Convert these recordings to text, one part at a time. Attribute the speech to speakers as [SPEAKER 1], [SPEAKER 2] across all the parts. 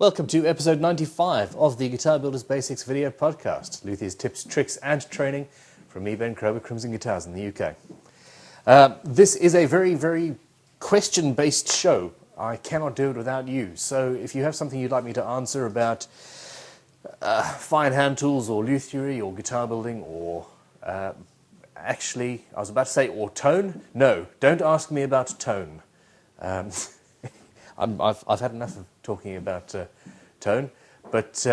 [SPEAKER 1] Welcome to episode 95 of the Guitar Builders Basics video podcast. Luthier's tips, tricks and training from me, Ben Krober, Crimson Guitars in the UK. This is a very question-based show. I cannot do it without you. So if you have something you'd like me to answer about fine hand tools or luthiery or guitar building or actually, I was about to say or tone. No, don't ask me about tone. I've had enough of talking about tone, but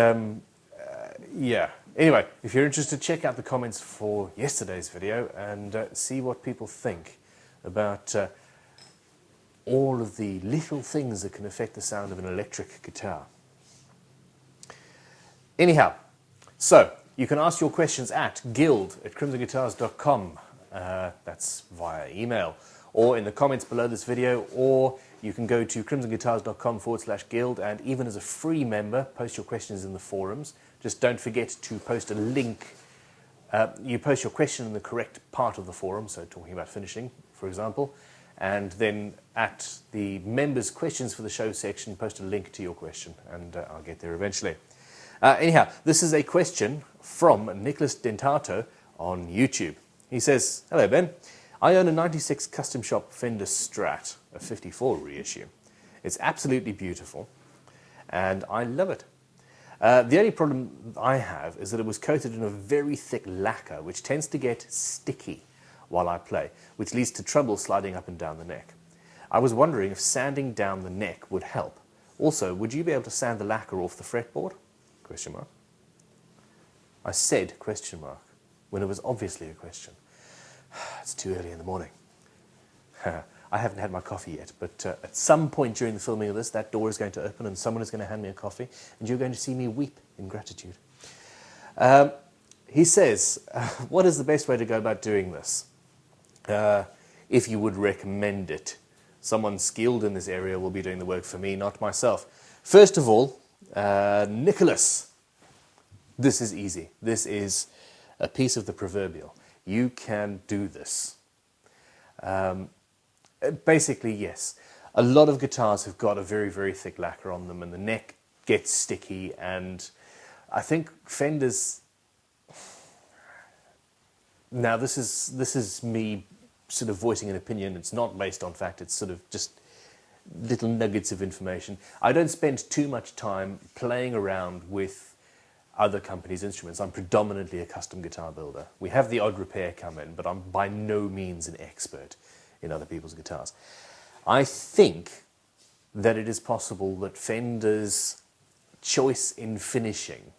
[SPEAKER 1] yeah. Anyway, if you're interested, check out the comments for yesterday's video and see what people think about all of the little things that can affect the sound of an electric guitar. Anyhow, so you can ask your questions at guild@crimsonguitars.com. That's via email, or in the comments below this video, or you can go to crimsonguitars.com/guild, and even as a free member, post your questions in the forums. Just don't forget to post a link. You post your question in the correct part of the forum, so talking about finishing, for example, and then at the members' questions for the show section, post a link to your question, and I'll get there eventually. Anyhow, this is a question from Nicholas Dentato on YouTube. He says, "Hello Ben, I own a 96 Custom Shop Fender Strat, a 54 reissue. It's absolutely beautiful, and I love it. The only problem I have is that it was coated in a very thick lacquer, which tends to get sticky while I play, which leads to trouble sliding up and down the neck. I was wondering if sanding down the neck would help. Also, would you be able to sand the lacquer off the fretboard? Question mark. I said question mark when it was obviously a question. It's too early in the morning. I haven't had my coffee yet, but at some point during the filming of this, that door is going to open and someone is going to hand me a coffee, and you're going to see me weep in gratitude. He says, what is the best way to go about doing this? If you would recommend it. Someone skilled in this area will be doing the work for me, not myself. First of all, Nicholas, this is easy. This is a piece of the proverbial. You can do this. Basically, yes. A lot of guitars have got a very thick lacquer on them and the neck gets sticky, and I think Fenders... Now, this is me sort of voicing an opinion. It's not based on fact. It's sort of just little nuggets of information. I don't spend too much time playing around with other companies' instruments. I'm predominantly a custom guitar builder. We have the odd repair come in, but I'm by no means an expert in other people's guitars. I think that it is possible that Fender's choice in finishing,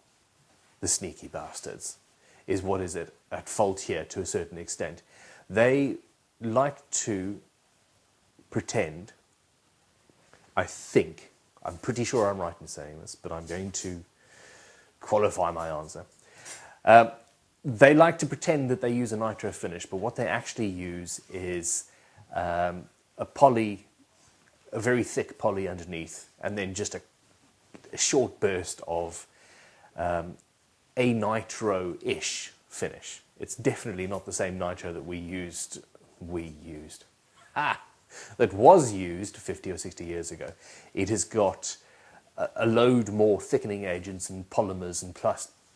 [SPEAKER 1] the sneaky bastards, is what is at fault here to a certain extent. They like to pretend, I'm pretty sure I'm right in saying this, but I'm going to qualify my answer. They like to pretend that they use a nitro finish, but what they actually use is a very thick poly underneath, and then just a short burst of a nitro-ish finish. It's definitely not the same nitro that that was used 50 or 60 years ago. It has got a load more thickening agents and polymers and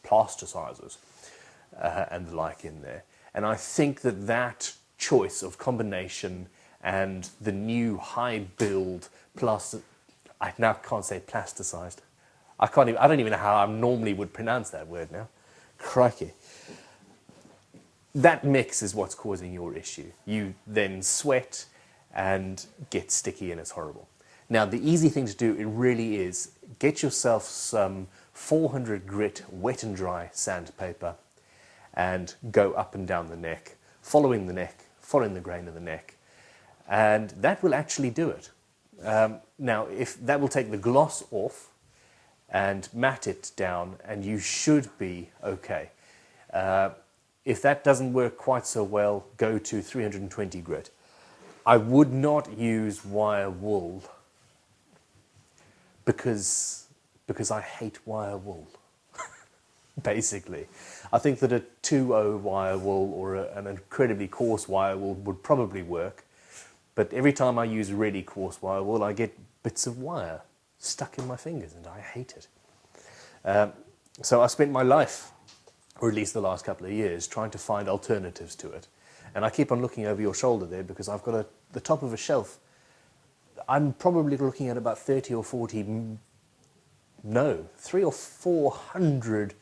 [SPEAKER 1] plasticizers and the like in there. And I think that choice of combination and the new high build I now can't say plasticized. I don't even know how I normally would pronounce that word now. Crikey. That mix is what's causing your issue. You then sweat and get sticky and it's horrible. Now, the easy thing to do, it really is, get yourself some 400 grit wet and dry sandpaper and go up and down the neck, following the grain of the neck, and that will actually do it. Now, if that will take the gloss off and matte it down, and you should be okay. If that doesn't work quite so well, go to 320 grit. I would not use wire wool because I hate wire wool, basically. I think that a 2.0 wire wool or an incredibly coarse wire wool would probably work, but every time I use really coarse wire wool, I get bits of wire stuck in my fingers, and I hate it. So I spent my life, or at least the last couple of years, trying to find alternatives to it. And I keep on looking over your shoulder there because I've got the top of a shelf. I'm probably looking at about 30 or 40, no, 300 or 400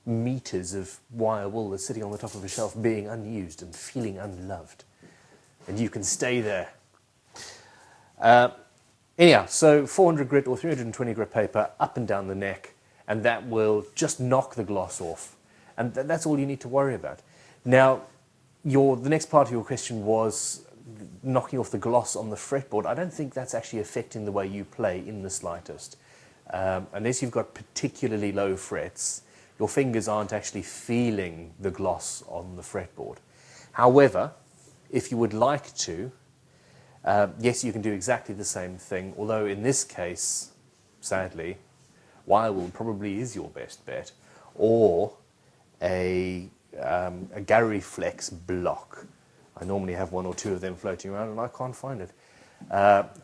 [SPEAKER 1] meters of wire wool that's sitting on the top of a shelf being unused and feeling unloved. And you can stay there. Anyhow, so 400 grit or 320 grit paper up and down the neck, and that will just knock the gloss off. And that's all you need to worry about. Now, the next part of your question was knocking off the gloss on the fretboard. I don't think that's actually affecting the way you play in the slightest. Unless you've got particularly low frets, your fingers aren't actually feeling the gloss on the fretboard. However, if you would like to, yes, you can do exactly the same thing, although in this case, sadly, wire wool probably is your best bet, or a Gary Flex block. I normally have one or two of them floating around and I can't find it.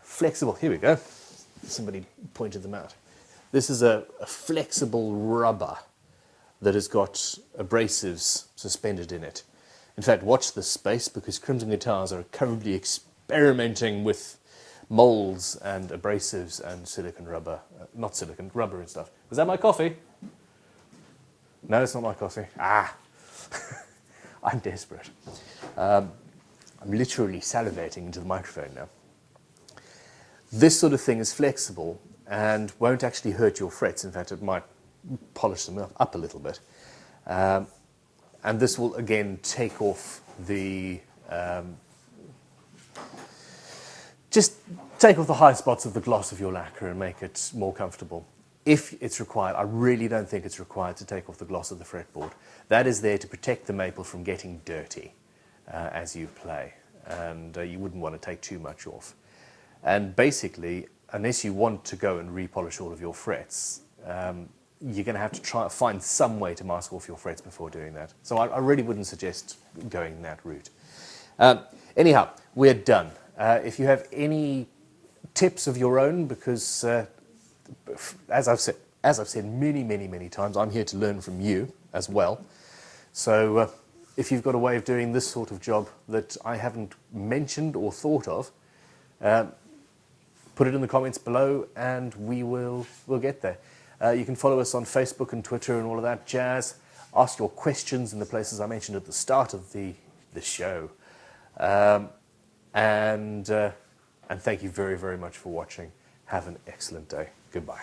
[SPEAKER 1] Flexible, here we go. Somebody pointed them out. This is a flexible rubber that has got abrasives suspended in it. In fact, watch this space because Crimson Guitars are currently experimenting with molds and abrasives and silicone rubber, not silicone, rubber and stuff. Was that my coffee? No, it's not my coffee. I'm desperate. I'm literally salivating into the microphone now. This sort of thing is flexible and won't actually hurt your frets. In fact, it might polish them up a little bit. And this will, again, take off the... just take off the high spots of the gloss of your lacquer and make it more comfortable. If it's required, I really don't think it's required to take off the gloss of the fretboard. That is there to protect the maple from getting dirty as you play. And you wouldn't want to take too much off. And basically, unless you want to go and repolish all of your frets, you're going to have to find some way to mask off your frets before doing that. So I really wouldn't suggest going that route. Anyhow, we're done. If you have any tips of your own, because as I've said many times, I'm here to learn from you as well. So if you've got a way of doing this sort of job that I haven't mentioned or thought of, put it in the comments below and we'll get there. You can follow us on Facebook and Twitter and all of that jazz. Ask your questions in the places I mentioned at the start of the show. And thank you very much for watching. Have an excellent day. Goodbye.